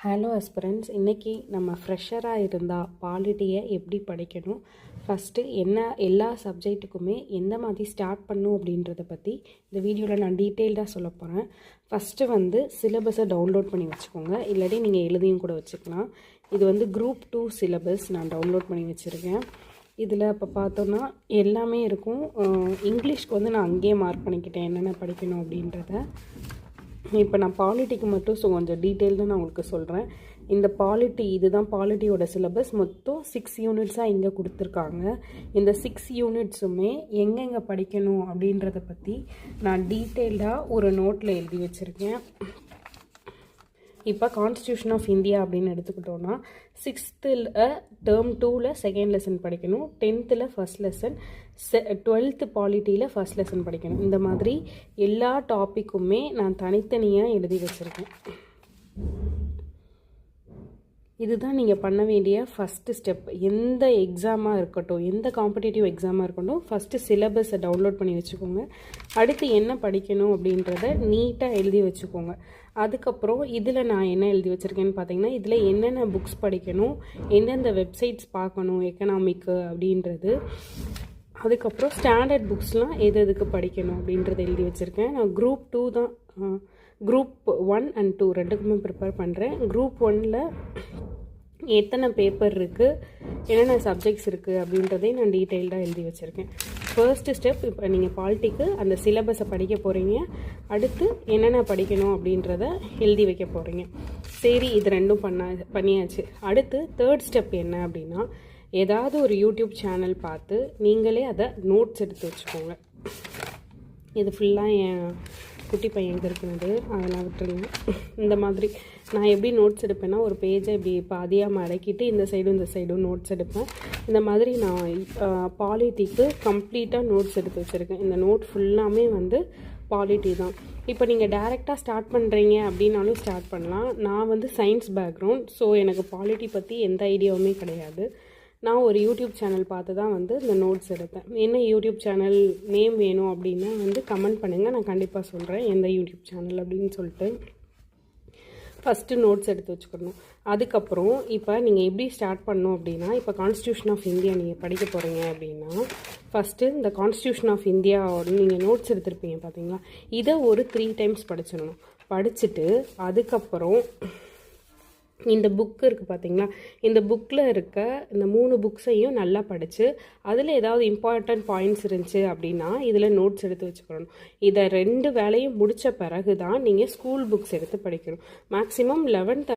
Hello aspirants, இன்றைக்கி நம்ம ஃப்ரெஷராக இருந்தால் பாலிட்டியை எப்படி படிக்கணும், ஃபஸ்ட்டு என்ன எல்லா சப்ஜெக்ட்டுக்குமே எந்த மாதிரி ஸ்டார்ட் பண்ணும் அப்படின்றத பற்றி இந்த வீடியோவில் நான் டீட்டெயில்டாக சொல்ல போகிறேன். ஃபஸ்ட்டு சிலபஸை டவுன்லோட் பண்ணி வச்சுக்கோங்க, இல்லாட்டி நீங்கள் எழுதியும் கூட வச்சுக்கலாம். இது குரூப் 2 சிலபஸ் நான் டவுன்லோட் பண்ணி வச்சுருக்கேன். இதில் இப்போ பார்த்தோன்னா எல்லாமே இருக்கும். இங்கிலீஷ்க்கு நான் அங்கேயே மார்க் பண்ணிக்கிட்டேன் என்னென்ன படிக்கணும் அப்படின்றத. இப்போ நான் பாலிட்டிக்கு மட்டும் கொஞ்சம் டீட்டெயில்டாக நான் உங்களுக்கு சொல்கிறேன். இந்த இதுதான் பாலிட்டியோட சிலபஸ். மொத்தம் 6 யூனிட்ஸாக இங்கே கொடுத்துருக்காங்க. இந்த 6 யூனிட்ஸுமே எங்கெங்கே படிக்கணும் அப்படின்றத பற்றி நான் டீட்டெயில்டாக ஒரு நோட்டில் எழுதி வச்சுருக்கேன். இப்போ கான்ஸ்டியூஷன் ஆஃப் இந்தியா அப்படின்னு எடுத்துக்கிட்டோன்னா 6th டேர்ம் 2ல் செகண்ட் லெசன் படிக்கணும், 10th ஃபர்ஸ்ட் லெசன், 12th பாலிட்டியில் ஃபர்ஸ்ட் லெசன் படிக்கணும். இந்த மாதிரி எல்லா டாப்பிக்குமே நான் தனித்தனியாக எழுதி வச்சுருக்கேன். இதுதான் நீங்கள் பண்ண வேண்டிய ஃபஸ்ட்டு ஸ்டெப். எந்த எக்ஸாமாக இருக்கட்டும், எந்த காம்படிட்டிவ் எக்ஸாமாக இருக்கட்டும், ஃபஸ்ட்டு சிலபஸை டவுன்லோட் பண்ணி வச்சுக்கோங்க. அடுத்து என்ன படிக்கணும் அப்படின்றத நீட்டாக எழுதி வச்சுக்கோங்க. அதுக்கப்புறம் இதில் நான் என்ன எழுதி வச்சுருக்கேன்னு பார்த்தீங்கன்னா, இதில் என்னென்ன புக்ஸ் படிக்கணும், எந்தெந்த வெப்சைட்ஸ் பார்க்கணும் எக்கனாமிக்கு அப்படின்றது, அதுக்கப்புறம் ஸ்டாண்டர்ட் புக்ஸ்லாம் எதுக்கு படிக்கணும் அப்படின்றத எழுதி வச்சுருக்கேன். நான் குரூப் 2 தான், குரூப் 1 and 2 ரெண்டுக்குமே ப்ரிப்பேர் பண்ணுறேன். குரூப் 1ல் எத்தனை பேப்பர் இருக்குது, என்னென்ன சப்ஜெக்ட்ஸ் இருக்குது அப்படின்றதையும் நான் டீட்டெயில்டாக எழுதி வச்சுருக்கேன். ஃபர்ஸ்ட்டு ஸ்டெப், இப்போ நீங்கள் பாலிட்டிக்கு அந்த சிலபஸை படிக்க போகிறீங்க. அடுத்து என்னென்ன படிக்கணும் அப்படின்றத எழுதி வைக்க போகிறீங்க. சரி, இது ரெண்டும் பண்ணியாச்சு. அடுத்து தேர்ட் ஸ்டெப் என்ன அப்படின்னா, ஏதாவது ஒரு யூடியூப் சேனல் பார்த்து நீங்களே அதை நோட்ஸ் எடுத்து வச்சுக்கோங்க. இது ஃபுல்லாக என் குட்டி பையன் இருக்கிறது, அதெல்லாம் விட்டுருங்க. இந்த மாதிரி நான் எப்படி நோட்ஸ் எடுப்பேன்னா, ஒரு பேஜை இப்படி பாதியாக மடக்கிட்டு இந்த சைடும் நோட்ஸ் எடுப்பேன். இந்த மாதிரி நான் பாலிட்டிக்கு கம்ப்ளீட்டாக நோட்ஸ் எடுத்து வச்சுருக்கேன். இந்த நோட் ஃபுல்லாமே பாலிட்டி தான். இப்போ நீங்கள் டைரெக்டாக ஸ்டார்ட் பண்ணுறீங்க அப்படின்னாலும் ஸ்டார்ட் பண்ணலாம். நான் சயின்ஸ் பேக்ரவுண்ட், ஸோ எனக்கு பாலிட்டி பற்றி எந்த ஐடியாவுமே கிடையாது. நான் ஒரு யூடியூப் சேனல் பார்த்து தான் இந்த நோட்ஸ் எடுத்தேன். என்ன யூடியூப் சேனல் நேம் வேணும் அப்படின்னா கமெண்ட் பண்ணுங்கள், நான் கண்டிப்பாக சொல்கிறேன் எந்த யூடியூப் சேனல் அப்படின்னு சொல்லிட்டு. ஃபஸ்ட்டு நோட்ஸ் எடுத்து வச்சுக்கணும். அதுக்கப்புறம் இப்போ நீங்கள் எப்படி ஸ்டார்ட் பண்ணணும் அப்படின்னா, இப்போ கான்ஸ்டியூஷன் ஆஃப் இந்தியா நீங்கள் படிக்க போகிறீங்க அப்படின்னா, ஃபஸ்ட்டு இந்த கான்ஸ்டியூஷன் ஆஃப் இந்தியா நீங்கள் நோட்ஸ் எடுத்துருப்பீங்க பார்த்தீங்களா, இதை ஒரு 3 times படிச்சிடணும். படிச்சுட்டு அதுக்கப்புறம் இந்த புக்கு இருக்குது பார்த்தீங்களா, இந்த புக்கில் இருக்க இந்த 3 புக்ஸையும் நல்லா படித்து அதில் ஏதாவது இம்பார்ட்டன்ட் பாயிண்ட்ஸ் இருந்துச்சு அப்படின்னா இதில் நோட்ஸ் எடுத்து வச்சுக்கணும். இதை 2 வேலையும் முடித்த பிறகு தான் நீங்கள் ஸ்கூல் புக்ஸ் எடுத்து படிக்கணும். Maximum 11th